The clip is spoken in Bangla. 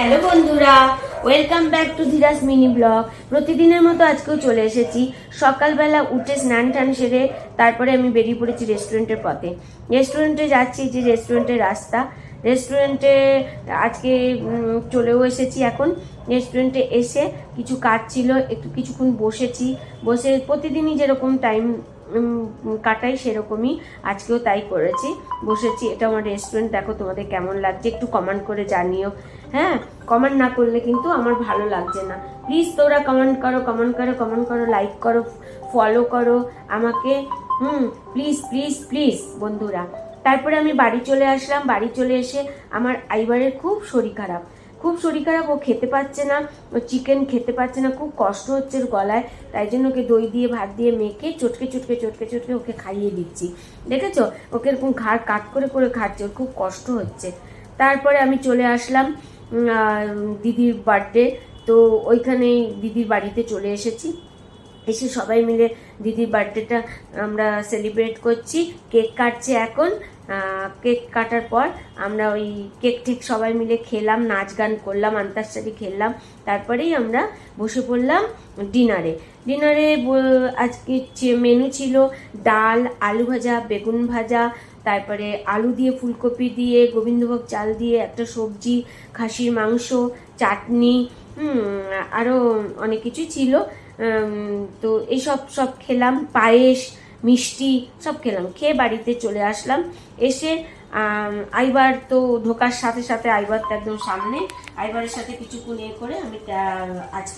হ্যালো বন্ধুরা, welcome back to Dhiraj mini blog. প্রতিদিনের মতো আজকেও চলে এসেছি। সকালবেলা উঠে স্নান টান সেরে তারপরে আমি বেরিয়ে পড়েছি রেস্টুরেন্টের পথে। রেস্টুরেন্টে যাচ্ছি, যে রেস্টুরেন্টের রাস্তা। রেস্টুরেন্টে আজকে চলেও এসেছি। এখন রেস্টুরেন্টে এসে কিছু কাজ ছিল, একটু কিছুক্ষণ বসেছি। বসে প্রতিদিনই যেরকম টাইম কাটাই সেরকমই আজকেও তাই করেছি, বসেছি। এটা আমার রেস্টুরেন্ট। দেখো তোমাদের কেমন লাগছে একটু কমেন্ট করে জানিও। হ্যাঁ, কমেন্ট না করলে কিন্তু আমার ভালো লাগছে না। প্লিজ তোমরা কমেন্ট করো, কমেন্ট করো, কমেন্ট করো, লাইক করো, ফলো করো আমাকে। প্লিজ প্লিজ প্লিজ বন্ধুরা। তারপরে আমি বাড়ি চলে আসলাম। বাড়ি চলে এসে আমার আইবারের খুব শরীর খারাপ, খুব শরীর খারাপ। ও খেতে পাচ্ছে না, ও চিকেন খেতে পাচ্ছে না, খুব কষ্ট হচ্ছে ওর গলায়। তাই জন্য ওকে দই দিয়ে ভাত দিয়ে মেখে চটকে চটকে চটকে চটকে ওকে খাইয়ে দিচ্ছি। দেখেছো ওকে এরকম ঘাড় কাট করে করে খাচ্ছে, ওর খুব কষ্ট হচ্ছে। তারপরে আমি চলে আসলাম দিদির বার্থডে, তো ওইখানে দিদির বাড়িতে চলে এসেছি। এসে সবাই মিলে দিদির বার্থডেটা আমরা সেলিব্রেট করছি। কেক কাটছে এখন। কেক কাটার পর আমরা ওই কেক ঠেক সবাই মিলে খেলাম, নাচ গান করলাম, আন্তাক্ষরী খেললাম। তারপরেই আমরা বসে পড়লাম ডিনারে। আজকে মেনু ছিল ডাল, আলু ভাজা, বেগুন ভাজা, তারপরে আলু দিয়ে, ফুলকপি দিয়ে, গোবিন্দভোগ চাল দিয়ে একটা সবজি, খাসির মাংস, চাটনি, আরও অনেক কিছুই ছিল। তো এইসব সব খেলাম, পায়েস, মিষ্টি সব খেলাম। খেয়ে বাড়িতে চলে আসলাম। এসে আইবার তো ঢোকার সাথে সাথে আইবার তো একদম সামনে। আইবারের সাথে কিছুক্ষণ করে আমি আজ